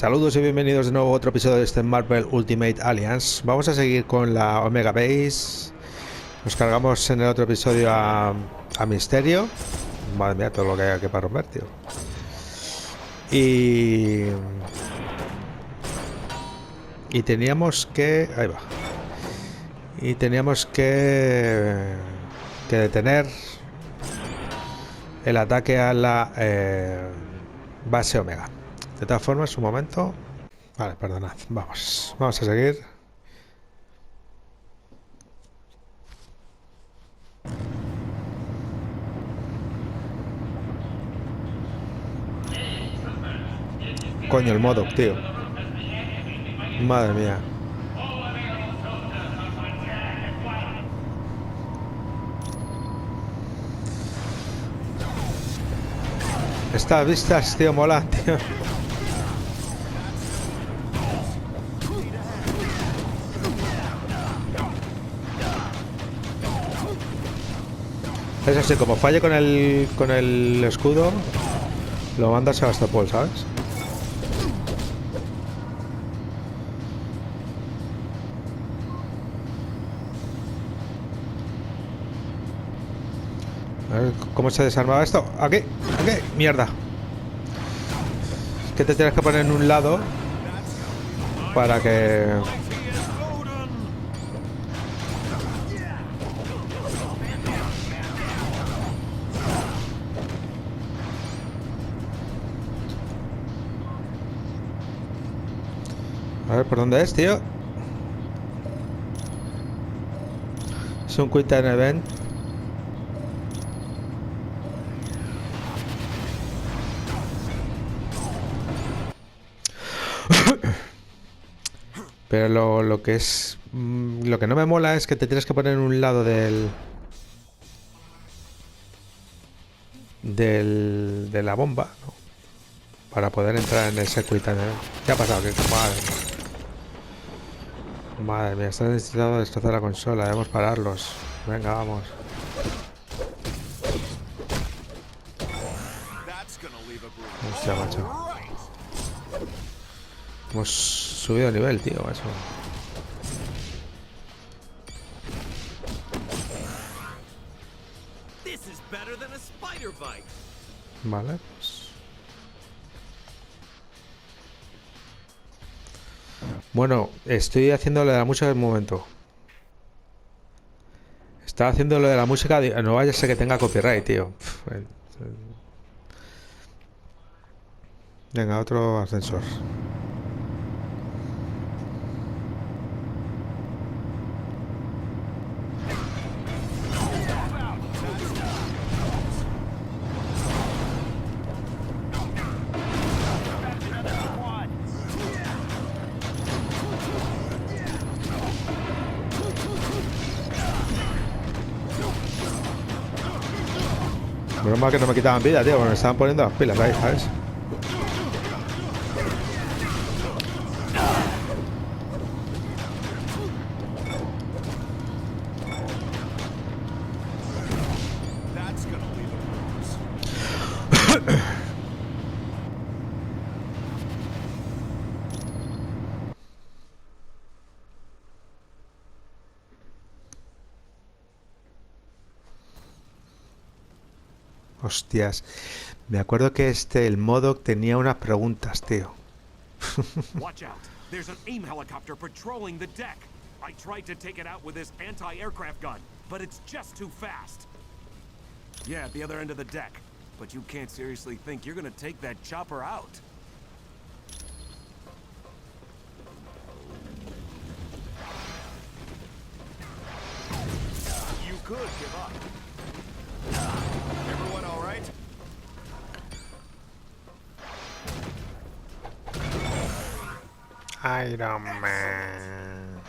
Saludos y bienvenidos de nuevo a otro episodio de este Marvel Ultimate Alliance. Vamos a seguir con la Omega Base. Nos cargamos en el otro episodio a Misterio. Madre mía, todo lo que hay aquí para romper, tío. Y teníamos que... Ahí va. Y teníamos que detener el ataque a la base Omega. De todas formas, un momento. Vale, perdonad. Vamos a seguir. Coño, el M.O.D.O.K, tío. Madre mía. Estas vistas, tío, mola, tío. Es así, como falle con el escudo, lo mandas a Sebastopol, ¿sabes? A ver cómo se desarmaba esto. Aquí, mierda. Es que te tienes que poner en un lado para que... A ver, ¿por dónde es, tío? Es un quick time event. Pero lo que es... lo que no me mola es que te tienes que poner en un lado de la bomba, ¿no? Para poder entrar en ese quick time event. ¿Qué ha pasado? Madre mía, está necesitado destrozar la consola. Debemos pararlos. Venga, vamos. Hostia, macho. Hemos subido de nivel, tío, macho. Vale, pues... Bueno, estoy haciendo lo de la música en un momento. Estaba haciendo lo de la música. No vaya a ser que tenga copyright, tío. Venga, otro ascensor. Menos mal que no me quitaban vida, tío, porque me estaban poniendo las pilas ahí, ¿sabes? Hostias, me acuerdo que el M.O.D.O.K tenía unas preguntas, tío. Watch out. There's an AIM helicopter patrolling the deck. I tried to take it out with this anti-aircraft gun, but it's just too fast. Yeah, at the other end of the deck. But you can't seriously think you're gonna take that chopper out. You could give up. Everyone all right? Iron Man.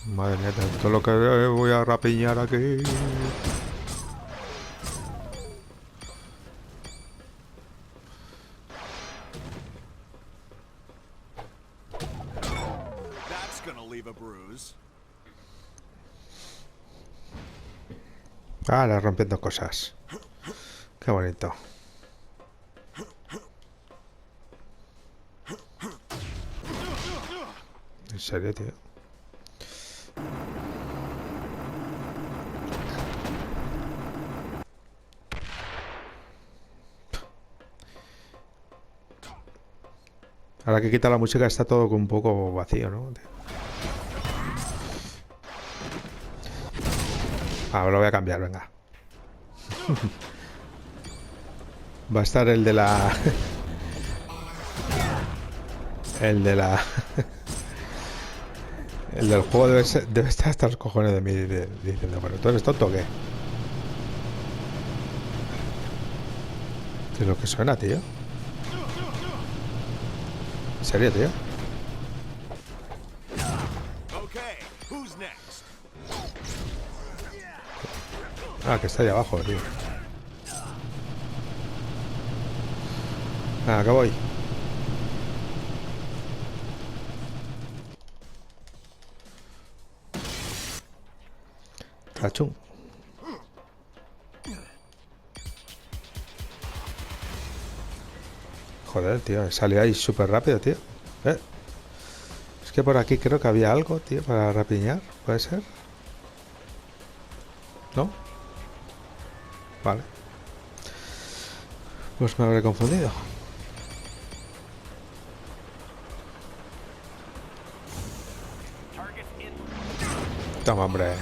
Madre mía, todo lo que voy a rapiñar aquí. Ahora rompiendo cosas. Qué bonito. ¿En serio, tío? Ahora que quita la música está todo un poco vacío, ¿no? Ahora lo voy a cambiar, venga. Va a estar el de la... el de la... el del juego debe estar hasta los cojones de mí diciendo, pero ¿tú eres tonto o qué? ¿Qué es lo que suena, tío? ¿En serio, tío? Ah, que está ahí abajo, tío. Ah, acá voy. Tachum. Joder, tío, salió ahí súper rápido, tío. Es que por aquí creo que había algo, tío, para rapiñar. ¿Puede ser? ¿No? Vale. Pues me habré confundido. Toma, hombre.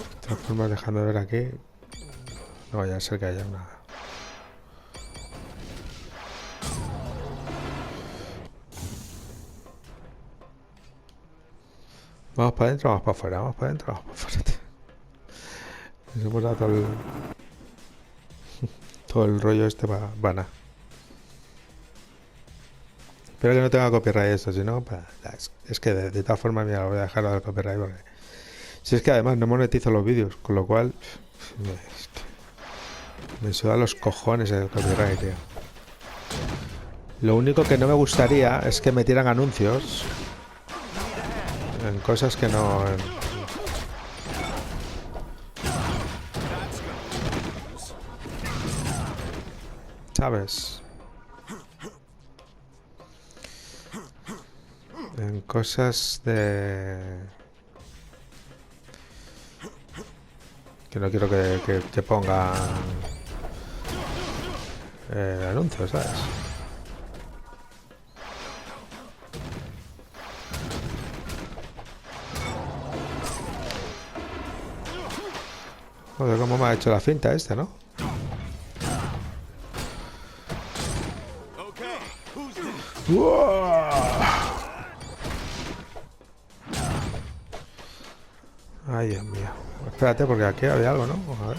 De todas formas, dejando de ver aquí. No vaya a ser que haya una... Vamos para adentro, vamos para afuera, vamos para adentro, vamos para afuera. Nos hemos dado todo el rollo este vana. Espero que no tenga copyright esto, si no, es que de todas formas, mira, lo voy a dejar al copyright porque... Si es que además no monetizo los vídeos, con lo cual... Me suda los cojones el copyright, tío. Lo único que no me gustaría es que metieran anuncios en cosas que no... ¿Sabes? En cosas de... que no quiero que pongan anuncios, ¿sabes? Joder, cómo me ha hecho la finta este, ¿no? ¡Wow! Ay, Dios mío. Espérate, porque aquí había algo, ¿no? Vamos a ver.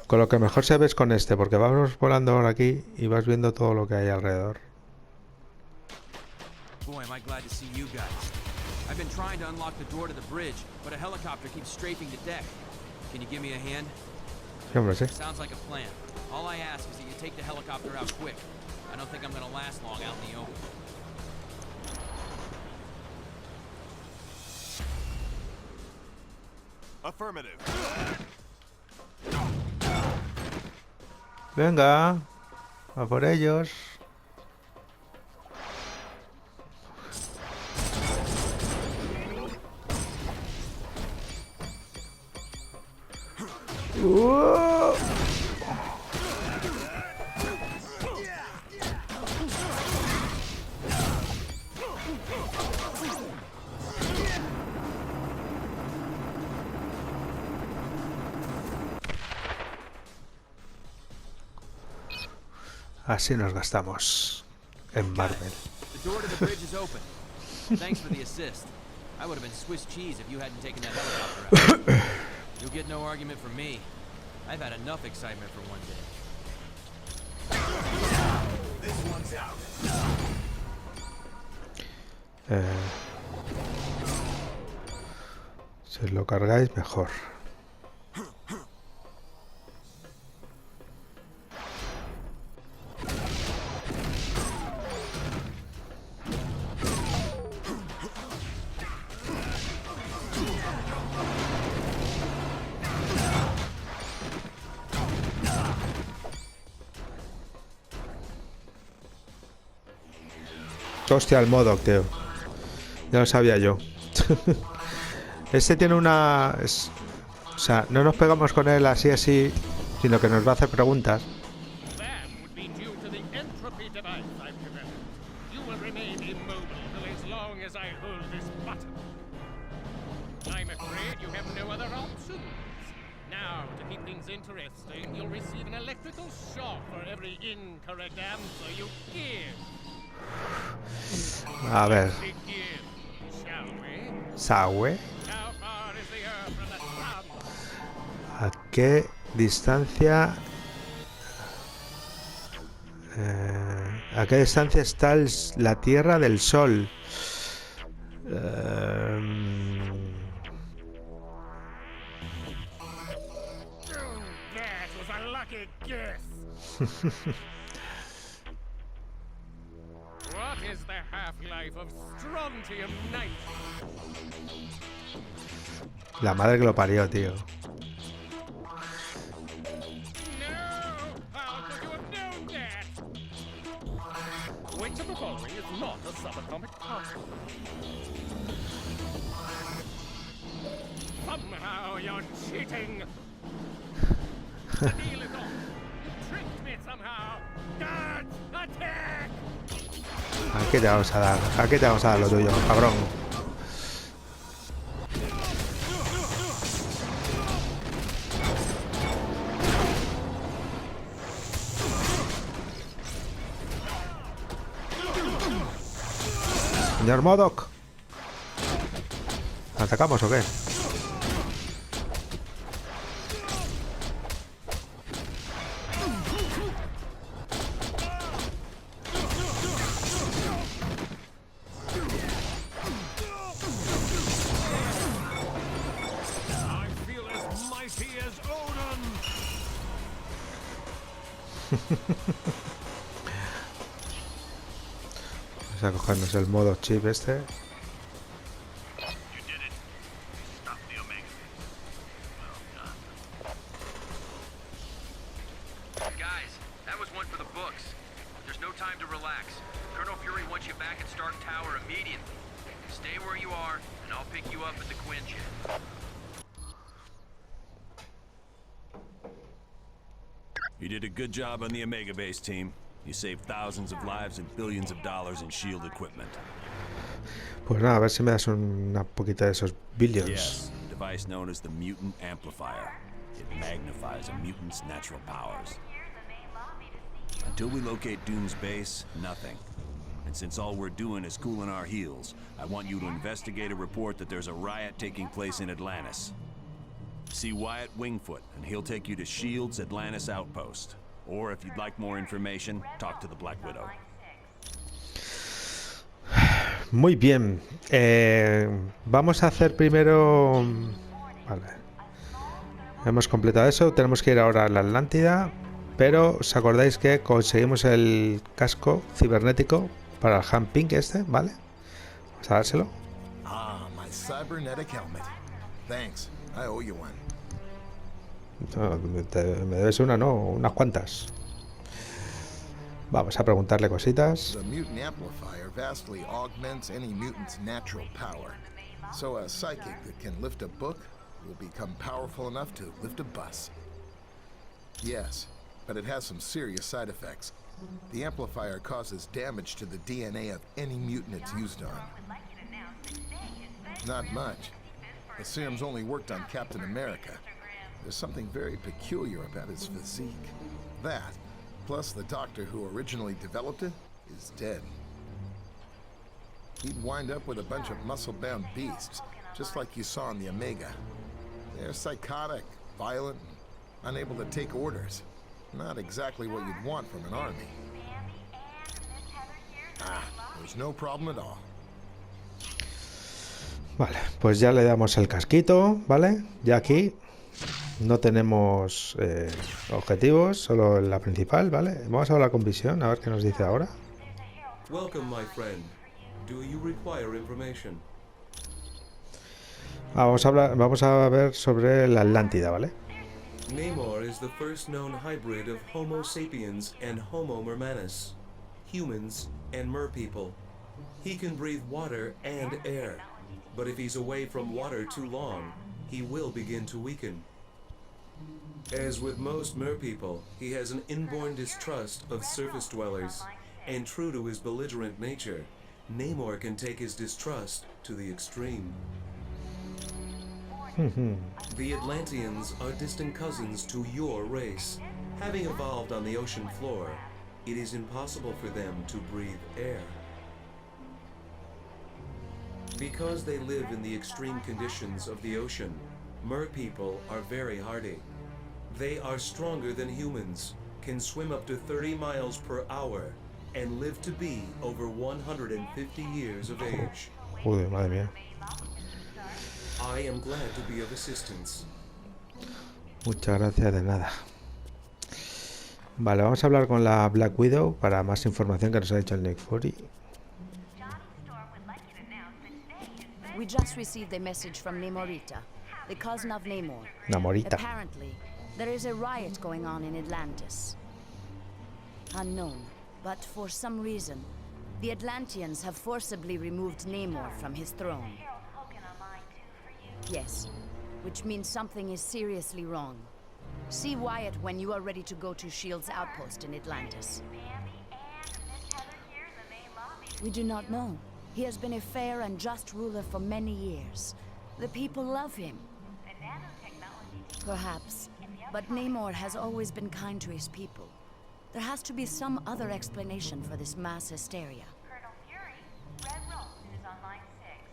Con lo que mejor se ve es con este, porque vamos volando por aquí y vas viendo todo lo que hay alrededor. Boy, am I glad to see you guys. I've been trying to unlock the door to the bridge, but a helicopter keeps strafing the deck. Can you give me a hand? Sí, hombre, sí. Sounds like a plan. All I ask is that you take the helicopter out quick. I don't think I'm gonna last long out in the open. Affirmative. Venga, a por ellos. Así nos gastamos en Marvel. The door to the bridge is open. Thanks for the assist. I would have been Swiss cheese if you hadn't taken that helicopter out. You'll get no argument from me. I've had enough excitement for one day. Si os lo cargáis, mejor. Hostia, el M.O.D.O.K, tío. Ya lo sabía yo. Este tiene una... o sea, no nos pegamos con él así, sino que nos va a hacer preguntas. A ver. ¿Sabe? ¿A qué distancia? ¿A qué distancia está la Tierra del Sol? La madre que lo parió, tío. Aquí te vamos a dar, aquí te vamos a dar lo tuyo, cabrón. Señor M.O.D.O.K, ¿atacamos o qué? Vamos a cogernos el modo chip este. Guys, that was one for the books. There's no time to relax. Colonel Fury wants you back at Stark Tower immediately. Stay where you are, and I'll pick you up at the Quinjet. You did a good job on the Omega base, team. You saved thousands of lives and billions of dollars in SHIELD equipment. Pues nada, a ver si me das una poquita de esos billions. Yes, a device known as the mutant amplifier. It magnifies a mutant's natural powers. Until we locate Doom's base, nothing. And since all we're doing is cooling our heels, I want you to investigate a report that there's a riot taking place in Atlantis. See Wyatt Wingfoot, and he'll take you to SHIELD's Atlantis outpost. Or if you'd like more information, talk to the Black Widow. Muy bien. Vamos a hacer primero... Vale. Hemos completado eso. Tenemos que ir ahora a la Atlántida. Pero os acordáis que conseguimos el casco cibernético para el hand pink este, ¿vale? Vamos a dárselo. Ah, my cybernetic helmet. Thanks. I owe you one. No, me debes una, no, unas cuantas. Vamos a preguntarle cositas. The mutant amplifier vastly augments any mutant's natural power. So a psychic that can lift a book will become powerful enough to lift a bus. Yes, but it has some serious side effects. The amplifier causes damage to the DNA of any mutant it's used on. Not much. The serum's only worked on Captain America. There's something very peculiar about his physique. That, plus the doctor who originally developed it, is dead. He'd wind up with a bunch of muscle-bound beasts, just like you saw in the Omega. They're psychotic, violent, unable to take orders. Not exactly what you'd want from an army. There's no problem at all. Vale, pues ya le damos el casquito, ¿vale? Ya aquí no tenemos objetivos, solo la principal, ¿vale? Vamos a hablar con Visión, a ver qué nos dice ahora. Welcome, my friend. Do you require information? Vamos a ver sobre la Atlántida, ¿vale? Namor is the first known hybrid of Homo sapiens and Homo mermanus, humans and merpeople. He can breathe water and air, but if he's away from water too long, he will begin to weaken. As with most merpeople, he has an inborn distrust of surface dwellers, and true to his belligerent nature, Namor can take his distrust to the extreme. The Atlanteans are distant cousins to your race. Having evolved on the ocean floor, it is impossible for them to breathe air. Because they live in the extreme conditions of the ocean, merpeople are very hardy. They are stronger than humans, can swim up to 30 miles per hour, and live to be over 150 years of age. Joder, madre mía. I am glad to be of assistance. Muchas gracias, de nada. Vale, vamos a hablar con la Black Widow para más información que nos ha dicho el Nick Fury. We just received a message from Namorita, the cousin of Namor. Namorita. Apparently, there is a riot going on in Atlantis. Unknown, but for some reason, the Atlanteans have forcibly removed Namor from his throne. Yes, which means something is seriously wrong. See Wyatt when you are ready to go to S.H.I.E.L.D.'s outpost in Atlantis. We do not know. He has been a fair and just ruler for many years. The people love him. Perhaps, but Namor has always been kind to his people. There has to be some other explanation for this mass hysteria.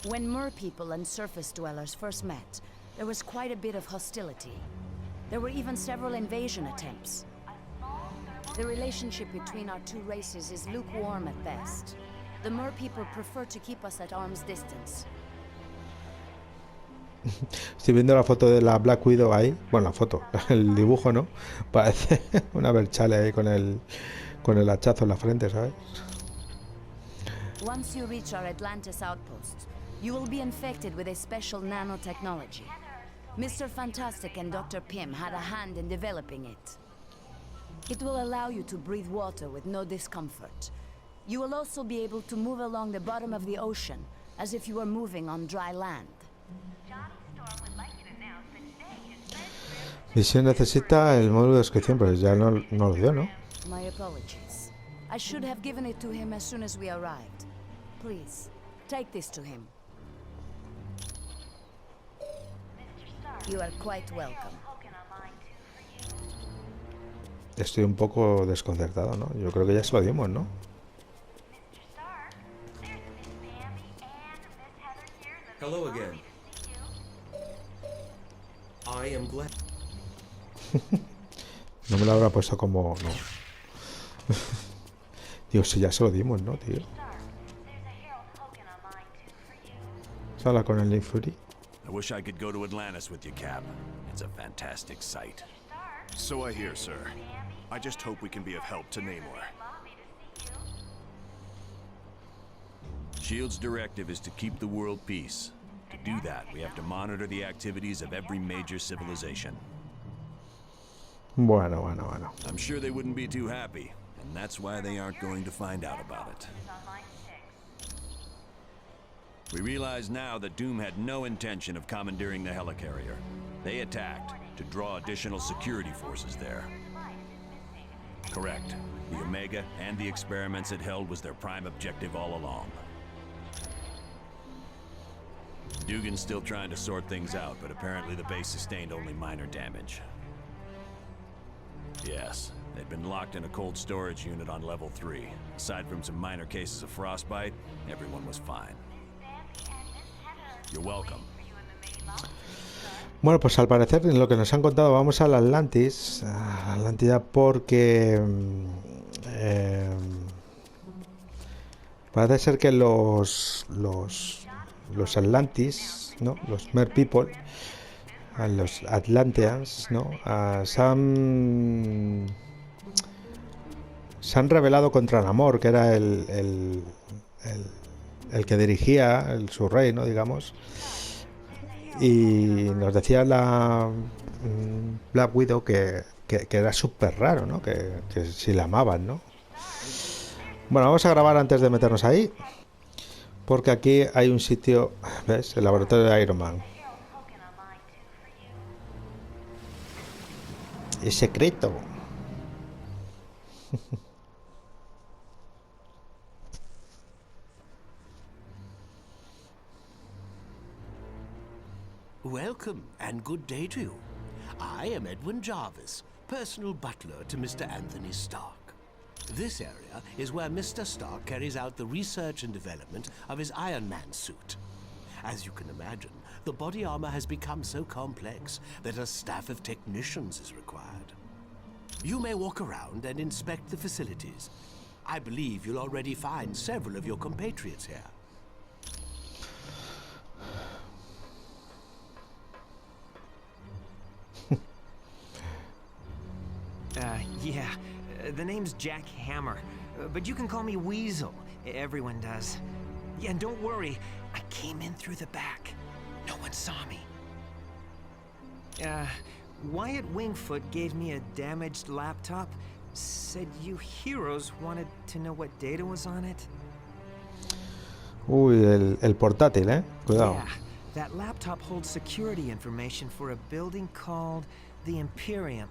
When merpeople and surface dwellers first met, there was quite a bit of hostility. There were even several invasion attempts. The relationship between our two races is lukewarm at best. The merpeople prefer to keep us at arm's distance. Estoy viendo la foto de la Black Widow ahí. Bueno, la foto, el dibujo, ¿no? Parece una berchale ahí con el hachazo en la frente, ¿sabes? Once you reach our Atlantis outpost, you will be infected with a special nanotechnology. Mr. Fantastic and Dr. Pym had a hand in developing it. It will allow you to breathe water with no discomfort. You will also be able to move along the bottom of the ocean, as if you were moving on dry land. Visión necesita el módulo de descripción, pero ya no lo dio, ¿no? My apologies. I should have given it to him as soon as we arrived. Please, take this to him. You are quite welcome. Estoy un poco desconcertado, ¿no? Yo creo que ya se lo dimos, ¿no? Hello again. I am glad. No me lo habrá puesto como... No. Digo, si ya se lo dimos, ¿no, tío? ¿Se habla con el Nick Fury? I wish I could go to Atlantis with you, Cap. It's a fantastic sight. So I hear, sir. I just hope we can be of help to Namor. S.H.I.E.L.D.'s directive is to keep the world peace. To do that, we have to monitor the activities of every major civilization. Bueno. I'm sure they wouldn't be too happy, and that's why they aren't going to find out about it. We realize now that Doom had no intention of commandeering the helicarrier. They attacked to draw additional security forces there. Correct. The Omega and the experiments it held was their prime objective all along. Dugan's still trying to sort things out, but apparently the base sustained only minor damage. Yes, they'd been locked in a cold storage unit on level 3. Aside from some minor cases of frostbite, everyone was fine. You're welcome. Bueno, pues al parecer, en lo que nos han contado, vamos a la Atlantis, a la Atlántida, porque Parece ser que los Atlantis, ¿no? Los Mer People, los Atlanteans, ¿no? Se han rebelado contra Namor, que era el que dirigía su reino, digamos. Y nos decía la Black Widow que era súper raro, ¿no? Que si la amaban, ¿no? Bueno, vamos a grabar antes de meternos ahí, porque aquí hay un sitio, ¿ves? El laboratorio de Iron Man. Es secreto. Welcome and good day to you. I am Edwin Jarvis, personal butler to Mr. Anthony Stark. This area is where Mr. Stark carries out the research and development of his Iron Man suit. As you can imagine, the body armor has become so complex that a staff of technicians is required. You may walk around and inspect the facilities. I believe you'll already find several of your compatriots here. Yeah, the name's Jack Hammer, but you can call me Weasel. Everyone does. Yeah, and don't worry, I came in through the back. No one saw me. Wyatt Wingfoot gave me a damaged laptop. Said you heroes wanted to know what data was on it. Uy, el portátil, cuidado. Yeah, that laptop holds security information for a building called the Imperium.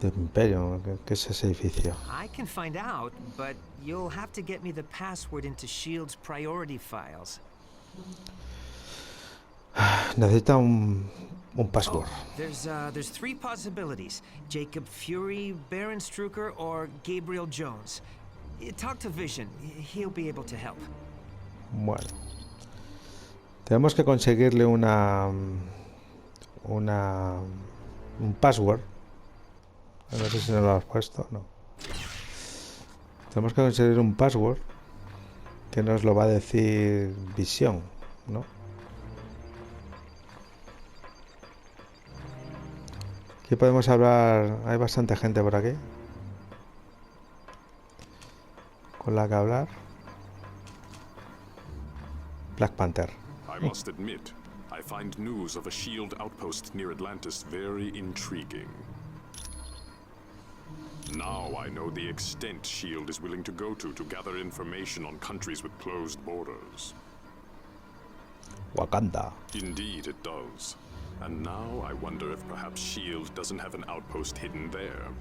Del Imperio, ¿qué es ese edificio? I can find out, but you'll have to get me the password into S.H.I.E.L.D.'s priority files. Necesita un password. There's three possibilities: Jacob Fury, Baron Strucker, or Gabriel Jones. Talk to Vision. He'll be able to help. Bueno, tenemos que conseguirle un password. No sé si nos lo has puesto, no. Tenemos que conseguir un password que nos lo va a decir Visión, ¿no? Aquí podemos hablar. Hay bastante gente por aquí con la que hablar. Black Panther. I must admit, I find news of a S.H.I.E.L.D. outpost near Atlantis very intriguing. Now I know the extent S.H.I.E.L.D. is willing to go to gather information on countries with closed borders. Wakanda. Indeed it does. And now I wonder if perhaps S.H.I.E.L.D. doesn't have an outpost hidden there.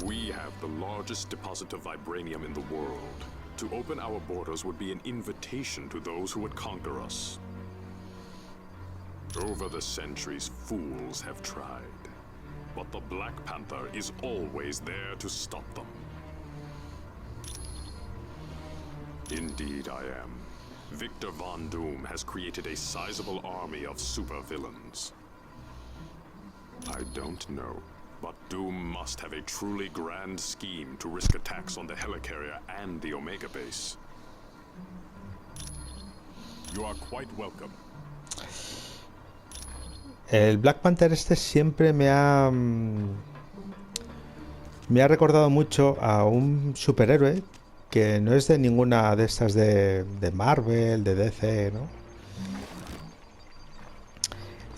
We have the largest deposit of vibranium in the world. To open our borders would be an invitation to those who would conquer us. Over the centuries, fools have tried. But the Black Panther is always there to stop them. Indeed I am. Victor Von Doom has created a sizable army of supervillains. I don't know, but Doom must have a truly grand scheme to risk attacks on the helicarrier and the Omega base. You are quite welcome. El Black Panther este siempre me ha recordado mucho a un superhéroe que no es de ninguna de estas de Marvel, de DC, ¿no?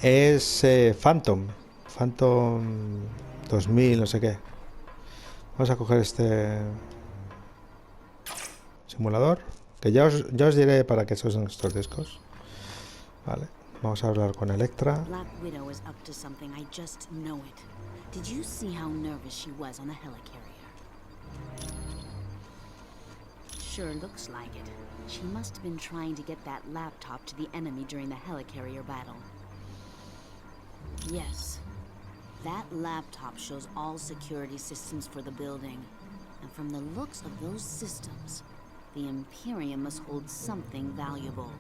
Es Phantom 2000, no sé qué. Vamos a coger este simulador, que ya os diré para qué son estos discos. Vale. Vamos a hablar con Electra. Black Widow is up to something, I just know it. Did you see how nervous she was on the helicarrier? Sure looks like it. She must have been trying to get that laptop to the enemy during the helicarrier battle. Yes. That laptop shows all security systems for the building. And from the looks of those systems, the Imperium must hold something valuable.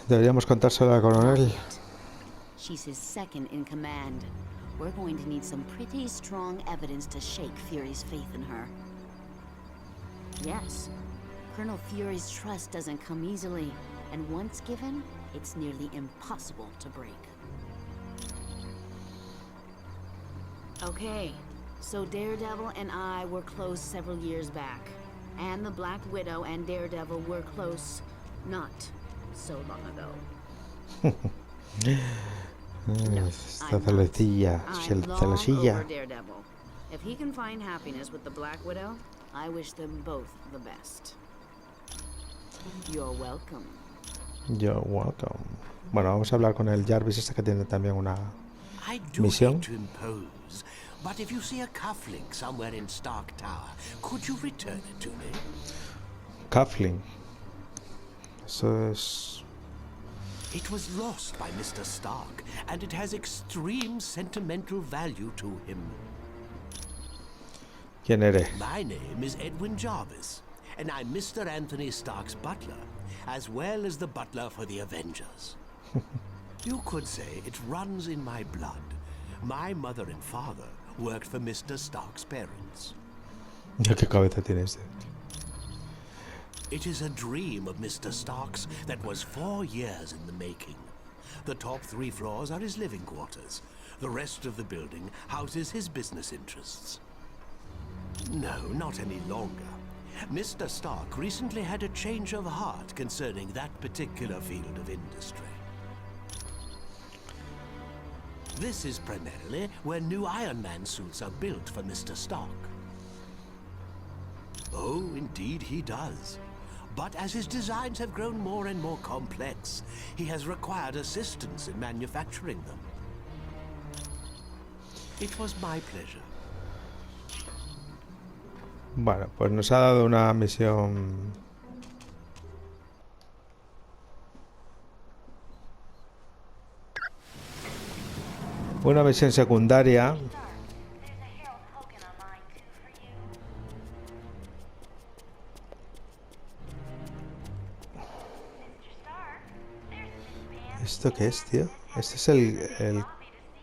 Deberíamos contárselo al coronel. She's his second in command. We're going to need some pretty strong evidence to shake Fury's faith in her. Yes, Colonel Fury's trust doesn't come easily, and once given, it's nearly impossible to break. Okay, so Daredevil and I were close several years back, and the Black Widow and Daredevil were close not so long ago. Esta celecilla, celosilla. Daredevil. If he can find happiness with the Black Widow, I wish them both the best. You're welcome. You're welcome. Bueno, vamos a hablar con el Jarvis este que tiene también una misión. But if you see a cufflink somewhere in Stark Tower, could you return it to me? Cufflink. Eso es... It was lost by Mr. Stark, and it has extreme sentimental value to him. ¿Quién eres? My name is Edwin Jarvis, and I'm Mr. Anthony Stark's butler, as well as the butler for the Avengers. You could say it runs in my blood. My mother and father worked for Mr. Stark's parents. ¿Qué cabeza tiene este? It is a dream of Mr. Stark's that was 4 years in the making. The top 3 floors are his living quarters. The rest of the building houses his business interests. No, not any longer. Mr. Stark recently had a change of heart concerning that particular field of industry. This is primarily where new Iron Man suits are built for Mr. Stark. Oh, indeed he does. But as his designs have grown more and more complex, he has required assistance in manufacturing them. It was my pleasure. Bueno, pues nos ha dado una misión. Una misión secundaria. ¿Esto qué es, tío? Este es el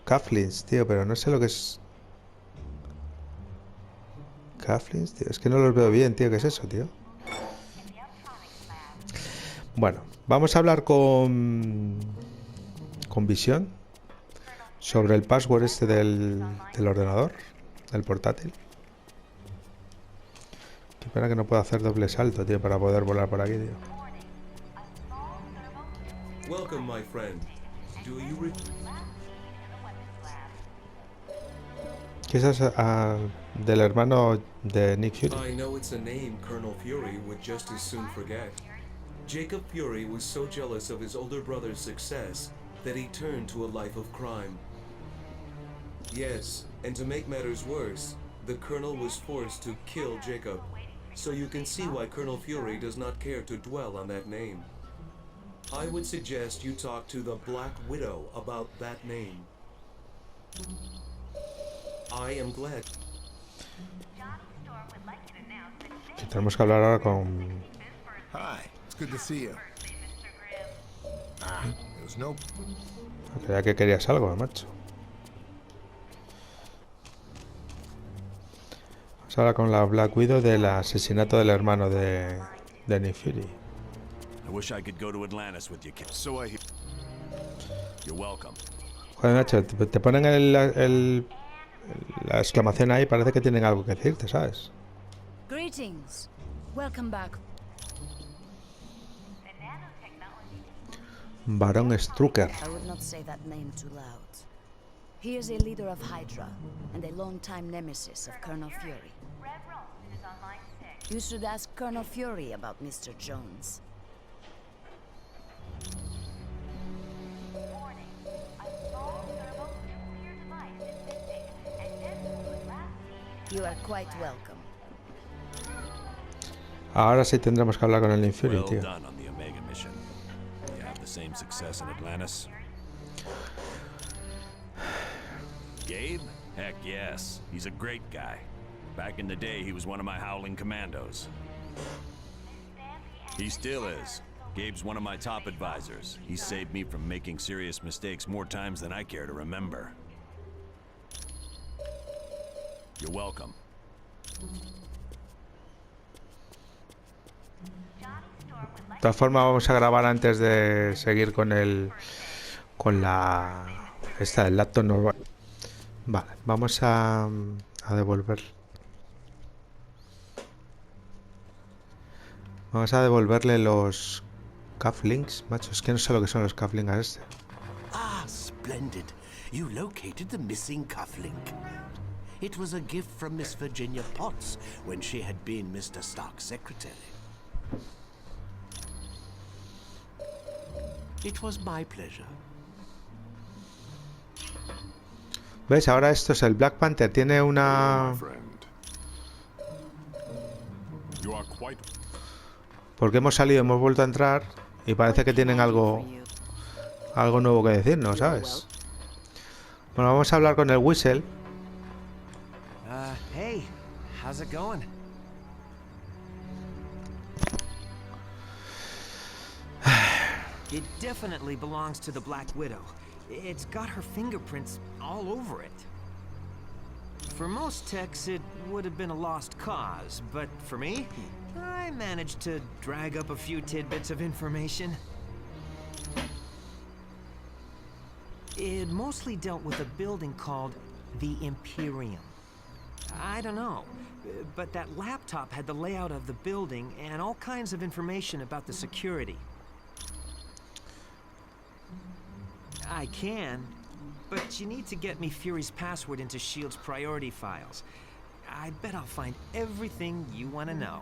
Cufflinks, tío, pero no sé lo que es. Cufflinks, tío. Es que no los veo bien, tío. ¿Qué es eso, tío? Bueno, vamos a hablar con Visión sobre el password este del ordenador, del portátil. Qué pena que no puedo hacer doble salto, tío, para poder volar por aquí, tío. Welcome, my friend. Do you ¿Qué es eso? Del hermano de Nick Fury. I know it's a name Colonel Fury would just as soon forget. Jacob Fury was so jealous of his older brother's success that he turned to a life of crime. Yes, and to make matters worse, the Colonel was forced to kill Jacob. So you can see why Colonel Fury does not care to dwell on that name. I would suggest you talk to the Black Widow about that name. I am glad. Que tenemos que hablar ahora con... Hi, it's good to see you. There's no... Creía que querías algo, macho. Vamos a hablar con la Black Widow del asesinato del hermano de Nick Fury. I wish I could go to Atlantis with you, kid. So I hear. You're welcome. Joder, macho, te ponen la exclamación ahí, parece que tienen algo que decirte, ¿sabes? Greetings. Welcome back. Barón Strucker. I would not say that name too loud. He is a leader of Hydra and a long-time nemesis of Colonel Fury. You should ask Colonel Fury about Mr. Jones. You are quite welcome. Ahora sí tendremos que hablar con el Nick Fury, Well tío. done on the Omega mission. You have the same success in Atlantis? Gabe? Heck yes. He's a great guy. Back in the day, he was one of my howling commandos. He still is. Gabe's one of my top advisors. He saved me from making serious mistakes more times than I care to remember. You're welcome. De todas formas, vamos a grabar antes de seguir con la esta del laptop normal. Vale, vamos a devolver. Vamos a devolverle los cufflinks, macho. Es que no sé lo que son los cufflinks a este. Ah, splendid. You located the missing cufflink. It was a gift from Miss Virginia Potts when she had been Mr. Stark's secretary. It was my pleasure. ¿Ves? Ahora esto es el Black Panther. Tiene una... Porque hemos salido, hemos vuelto a entrar y parece que tienen algo nuevo que decirnos, ¿sabes? Bueno, vamos a hablar con el Whistle. Hey, how's it going? It definitely belongs to the Black Widow. It's got her fingerprints all over it. For most techs, it would have been a lost cause, but for me, I managed to drag up a few tidbits of information. It mostly dealt with a building called the Imperium. I don't know, but that laptop had the layout of the building and all kinds of information about the security. I can, but you need to get me Fury's password into S.H.I.E.L.D.'s priority files. I bet I'll find everything you want to know.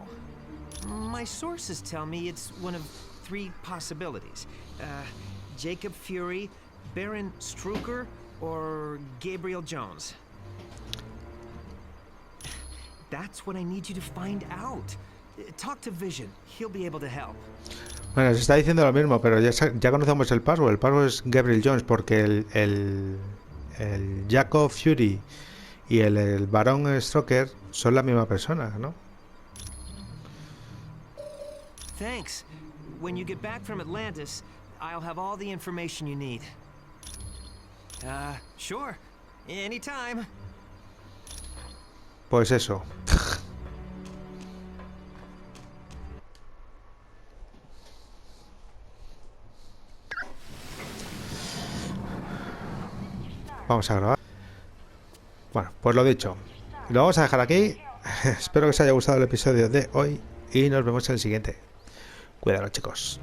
My sources tell me it's one of 3 possibilities. Jacob Fury, Baron Strucker, or Gabriel Jones. That's what I need you to find out. Talk to Vision. He'll be able to help. Bueno, se está diciendo lo mismo, pero ya conocemos el password. El password es Gabriel Jones, porque el Jacob Fury y el Barón Strucker son la misma persona, ¿no? Thanks. When you get back from Atlantis, I'll have all the information you need. Sure. Anytime. Pues eso. Vamos a grabar. Bueno, pues lo dicho. Lo vamos a dejar aquí. Espero que os haya gustado el episodio de hoy y nos vemos en el siguiente. Cuídalo, chicos.